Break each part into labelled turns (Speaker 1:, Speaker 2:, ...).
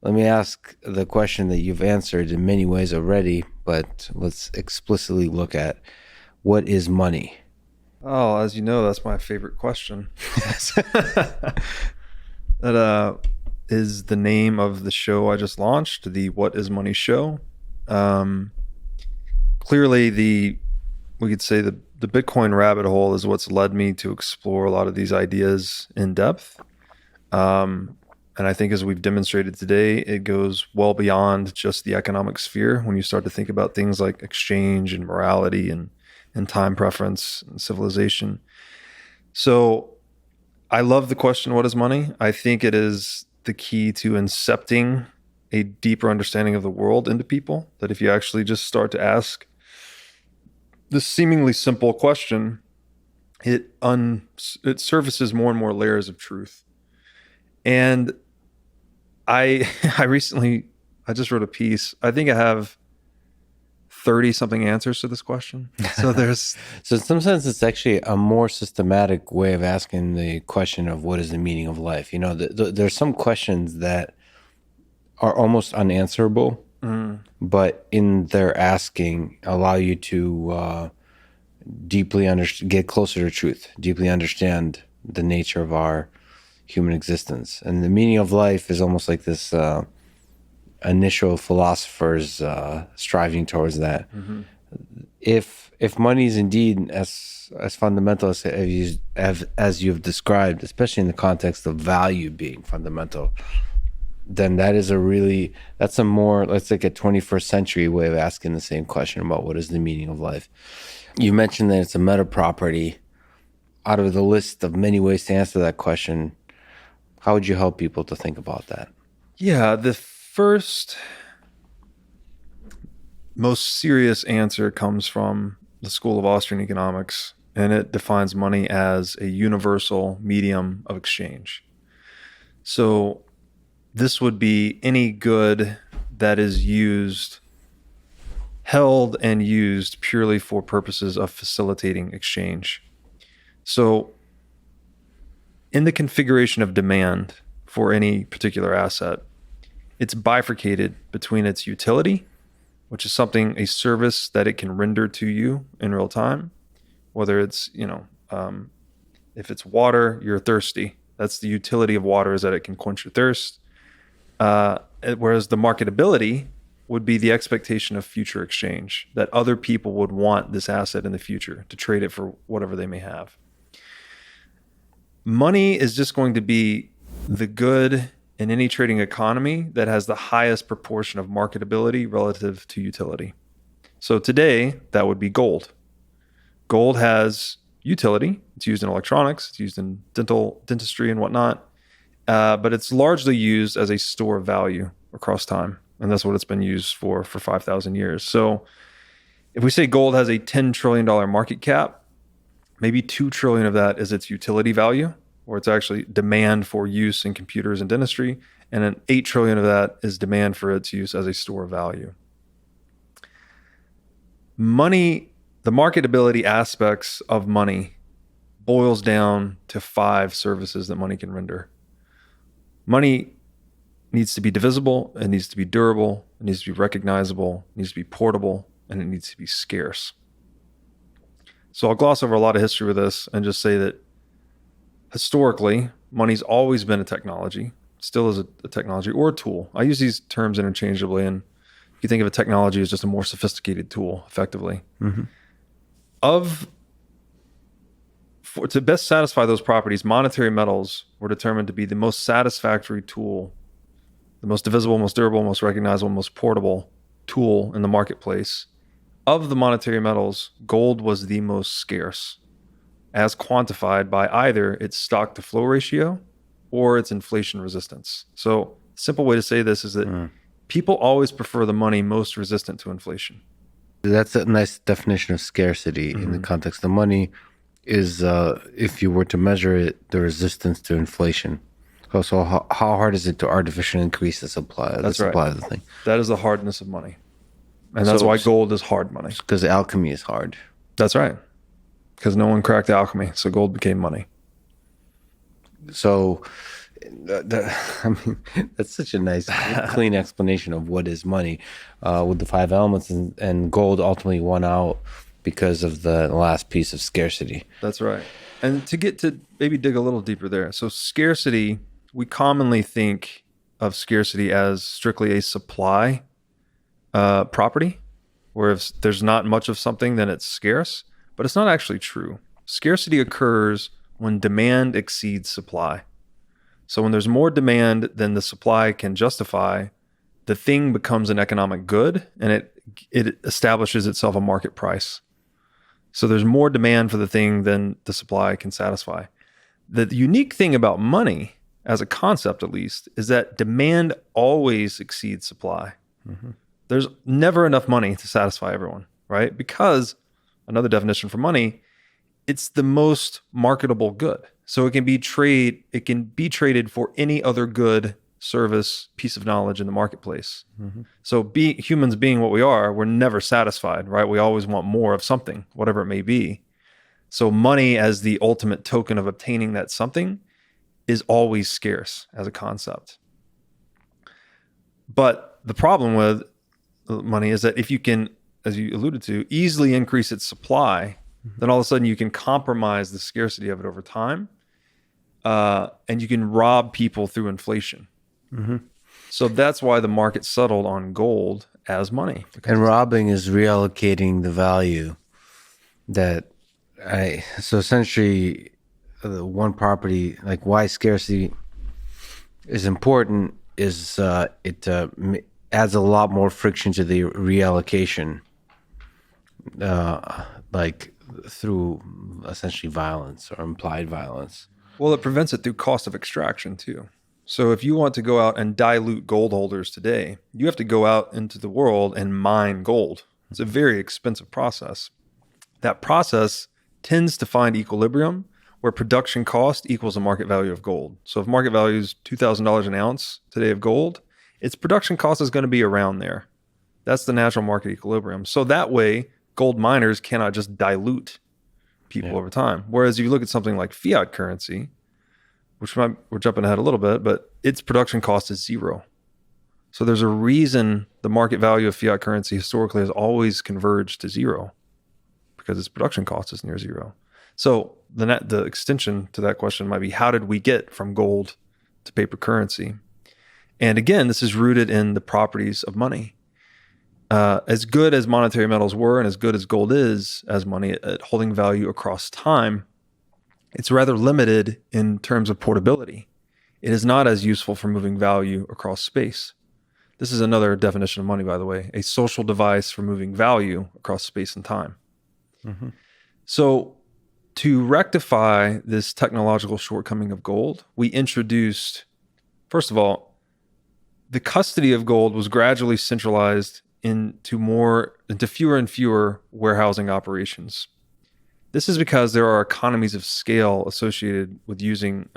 Speaker 1: Let me ask the question that you've answered in many ways already, but let's explicitly look at what is money?
Speaker 2: Oh, as you know, that's my favorite question. That is the name of the show I just launched, the What is Money show. Um, Clearly, we could say the Bitcoin rabbit hole is what's led me to explore a lot of these ideas in depth. And I think as we've demonstrated today, it goes well beyond just the economic sphere when you start to think about things like exchange and morality and time preference and civilization. So I love the question, what is money? I think it is the key to incepting a deeper understanding of the world into people. That if you actually just start to ask this seemingly simple question, it surfaces more and more layers of truth. And I I just wrote a piece. I think I have 30 something answers to this question. So there's
Speaker 1: So in some sense, it's actually a more systematic way of asking the question of what is the meaning of life. There's some questions that are almost unanswerable, but in their asking, allow you to deeply get closer to truth, deeply understand the nature of our human existence. And the meaning of life is almost like this initial philosophers striving towards that. If money is indeed as fundamental as you've described, especially in the context of value being fundamental, then that's a more, let's like a 21st century way of asking the same question about what is the meaning of life. You mentioned that it's a meta property. Out of the list of many ways to answer that question, how would you help people to think about that?
Speaker 2: Yeah, the first most serious answer comes from the School of Austrian Economics, and it defines money as a universal medium of exchange. So this would be any good that is held and used purely for purposes of facilitating exchange. So in the configuration of demand for any particular asset, it's bifurcated between its utility, which is a service that it can render to you in real time, whether it's, if it's water, you're thirsty. That's the utility of water, is that it can quench your thirst. Whereas the marketability would be the expectation of future exchange, that other people would want this asset in the future to trade it for whatever they may have. Money is just going to be the good in any trading economy that has the highest proportion of marketability relative to utility. So today, that would be gold. Gold has utility. It's used in electronics. It's used in dentistry and whatnot. But it's largely used as a store of value across time. And that's what it's been used for 5,000 years. So if we say gold has a $10 trillion market cap, maybe 2 trillion of that is its utility value, or it's actually demand for use in computers and dentistry. And then 8 trillion of that is demand for its use as a store of value. Money, the marketability aspects of money boils down to 5 services that money can render. Money needs to be divisible, it needs to be durable, it needs to be recognizable, it needs to be portable, and it needs to be scarce. So I'll gloss over a lot of history with this and just say that historically, money's always been a technology, still is a technology or a tool. I use these terms interchangeably, and you think of a technology as just a more sophisticated tool, effectively.
Speaker 1: Mm-hmm.
Speaker 2: To best satisfy those properties, monetary metals were determined to be the most satisfactory tool, the most divisible, most durable, most recognizable, most portable tool in the marketplace. Of the monetary metals, gold was the most scarce, as quantified by either its stock to flow ratio or its inflation resistance. So, simple way to say this is that people always prefer the money most resistant to inflation.
Speaker 1: That's a nice definition of scarcity in the context of money. Is if you were to measure it, the resistance to inflation. So how hard is it to artificially increase the supply?
Speaker 2: That's
Speaker 1: the supply
Speaker 2: right.
Speaker 1: of the thing.
Speaker 2: That is the hardness of money. And that's why gold is hard money.
Speaker 1: Because alchemy is hard.
Speaker 2: That's right. Because no one cracked alchemy, so gold became money.
Speaker 1: So I mean, that's such a nice, clean explanation of what is money, with the five elements, and gold ultimately won out because of the last piece of scarcity.
Speaker 2: That's right. And to get to maybe dig a little deeper there. So scarcity, we commonly think of scarcity as strictly a supply property, where if there's not much of something, then it's scarce. But it's not actually true. Scarcity occurs when demand exceeds supply. So when there's more demand than the supply can justify, the thing becomes an economic good, and it establishes itself a market price. So there's more demand for the thing than the supply can satisfy. The unique thing about money, as a concept at least, is that demand always exceeds supply.
Speaker 1: Mm-hmm.
Speaker 2: There's never enough money to satisfy everyone, right? Because another definition for money, it's the most marketable good. So it can be traded for any other good, service, piece of knowledge in the marketplace.
Speaker 1: Mm-hmm.
Speaker 2: So humans being what we are, we're never satisfied, right? We always want more of something, whatever it may be. So money as the ultimate token of obtaining that something is always scarce as a concept. But the problem with money is that if you can, as you alluded to, easily increase its supply, then all of a sudden you can compromise the scarcity of it over time, and you can rob people through inflation.
Speaker 1: Mm-hmm.
Speaker 2: So that's why the market settled on gold as money.
Speaker 1: And robbing is reallocating the value so essentially, the one property, like why scarcity is important is it adds a lot more friction to the reallocation, like through essentially violence or implied violence.
Speaker 2: Well, it prevents it through cost of extraction too. So if you want to go out and dilute gold holders today, you have to go out into the world and mine gold. It's a very expensive process. That process tends to find equilibrium where production cost equals the market value of gold. So if market value is $2,000 an ounce today of gold, its production cost is going to be around there. That's the natural market equilibrium. So that way, gold miners cannot just dilute people over time. Whereas if you look at something like fiat currency, we're jumping ahead a little bit, but its production cost is zero. So there's a reason the market value of fiat currency historically has always converged to zero, because its production cost is near zero. So the extension to that question might be, how did we get from gold to paper currency? And again, this is rooted in the properties of money. As good as monetary metals were, and as good as gold is as money at holding value across time, it's rather limited in terms of portability. It is not as useful for moving value across space. This is another definition of money, by the way, a social device for moving value across space and time.
Speaker 1: Mm-hmm.
Speaker 2: So to rectify this technological shortcoming of gold, we introduced, first of all, the custody of gold was gradually centralized into fewer and fewer warehousing operations. This is because there are economies of scale associated with using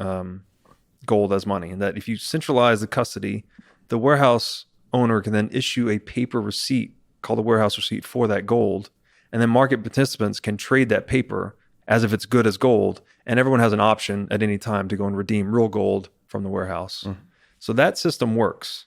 Speaker 2: gold as money, and that if you centralize the custody, the warehouse owner can then issue a paper receipt called a warehouse receipt for that gold, and then market participants can trade that paper as if it's good as gold, and everyone has an option at any time to go and redeem real gold from the warehouse. Mm. So that system works,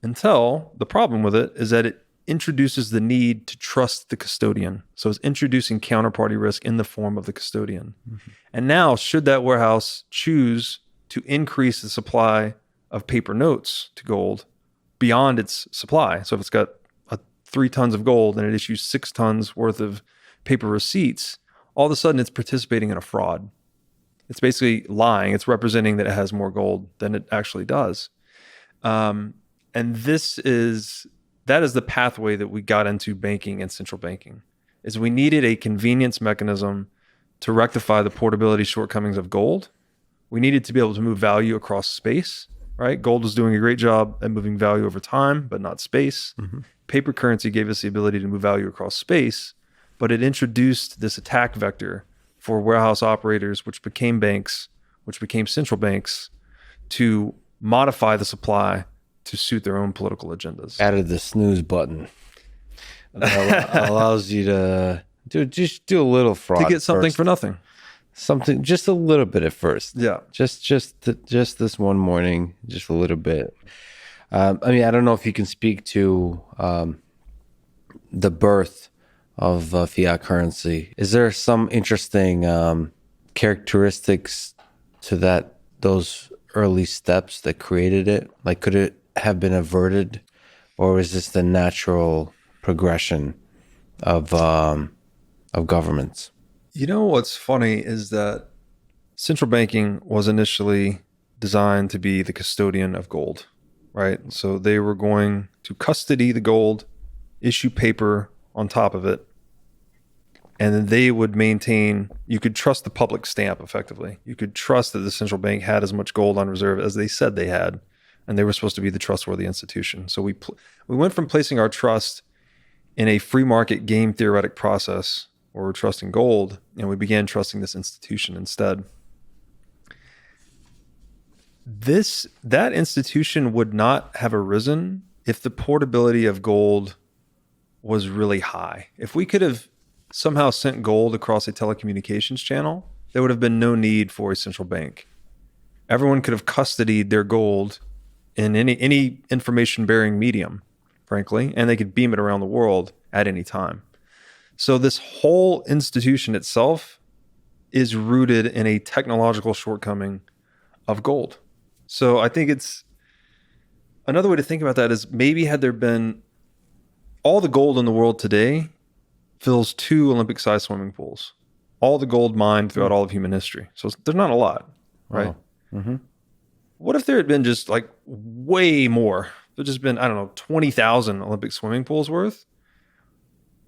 Speaker 2: until the problem with it is that it introduces the need to trust the custodian. So it's introducing counterparty risk in the form of the custodian. Mm-hmm. And now, should that warehouse choose to increase the supply of paper notes to gold beyond its supply, so if it's got 3 tons of gold and it issues 6 tons worth of paper receipts, all of a sudden it's participating in a fraud. It's basically lying. It's representing that it has more gold than it actually does. And that is the pathway that we got into banking and central banking, is we needed a convenience mechanism to rectify the portability shortcomings of gold. We needed to be able to move value across space, right? Gold was doing a great job at moving value over time, but not space. Mm-hmm. Paper currency gave us the ability to move value across space, but it introduced this attack vector for warehouse operators, which became banks, which became central banks, to modify the supply to suit their own political agendas.
Speaker 1: Added the snooze button. That allows you to just do a little fraud.
Speaker 2: To get something
Speaker 1: first.
Speaker 2: for nothing.
Speaker 1: something just a little bit at first.
Speaker 2: Yeah.
Speaker 1: Just this one morning, just a little bit. I mean, I don't know if you can speak to the birth of fiat currency. Is there some interesting characteristics to those early steps that created it? Like, could it have been averted, or is this the natural progression of governments?
Speaker 2: You know what's funny is that central banking was initially designed to be the custodian of gold, right? So they were going to custody the gold, issue paper on top of it, and then they would maintain, you could trust the public stamp effectively. You could trust that the central bank had as much gold on reserve as they said they had, and they were supposed to be the trustworthy institution. So we went from placing our trust in a free market game theoretic process where we're trusting gold, and we began trusting this institution instead. That institution would not have arisen if the portability of gold was really high. If we could have somehow sent gold across a telecommunications channel, there would have been no need for a central bank. Everyone could have custodied their gold in any information-bearing medium, frankly, and they could beam it around the world at any time. So this whole institution itself is rooted in a technological shortcoming of gold. So I think it's another way to think about that is maybe had there been all the gold in the world today fills 2 Olympic-sized swimming pools. All the gold mined throughout all of human history. So there's not a lot, right?
Speaker 1: Wow. Mm-hmm.
Speaker 2: What if there had been just like way more? There'd just been, I don't know, 20,000 Olympic swimming pools worth.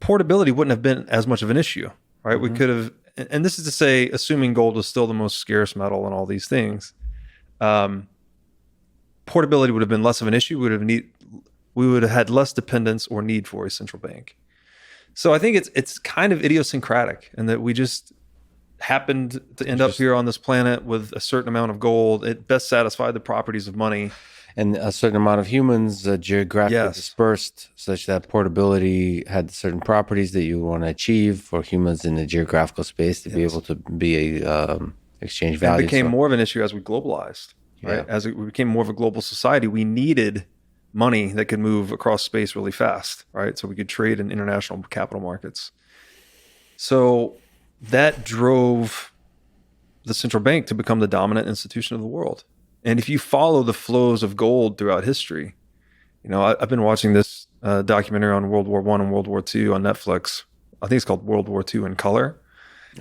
Speaker 2: Portability wouldn't have been as much of an issue, right? We could have, and this is to say, assuming gold was still the most scarce metal and all these things, portability would have been less of an issue. We would have had less dependence or need for a central bank. So I think it's kind of idiosyncratic in that we just happened to end up here on this planet with a certain amount of gold. It best satisfied the properties of money.
Speaker 1: And a certain amount of humans geographically dispersed, such that portability had certain properties that you want to achieve for humans in the geographical space to be able to be a exchange value.
Speaker 2: It became more of an issue as we globalized, right? As we became more of a global society, we needed money that could move across space really fast, right? So we could trade in international capital markets. So that drove the central bank to become the dominant institution of the world. And if you follow the flows of gold throughout history, you know, I've been watching this documentary on World War I and World War II on Netflix. I think it's called World War II in Color.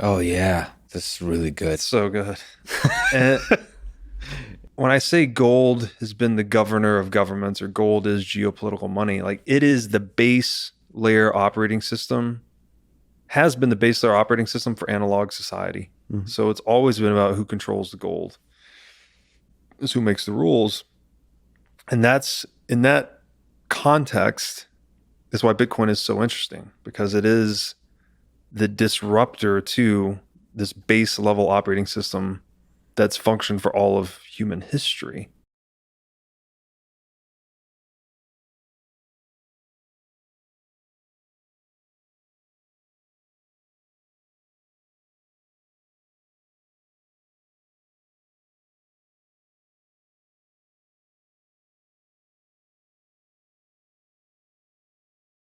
Speaker 1: Oh, yeah. This is really good.
Speaker 2: It's so good. And when I say gold has been the governor of governments or gold is geopolitical money, like it is the base layer operating system, has been the base layer operating system for analog society. Mm-hmm. So it's always been about who controls the gold. Is who makes the rules. And that's in that context is why Bitcoin is so interesting, because it is the disruptor to this base level operating system that's functioned for all of human history.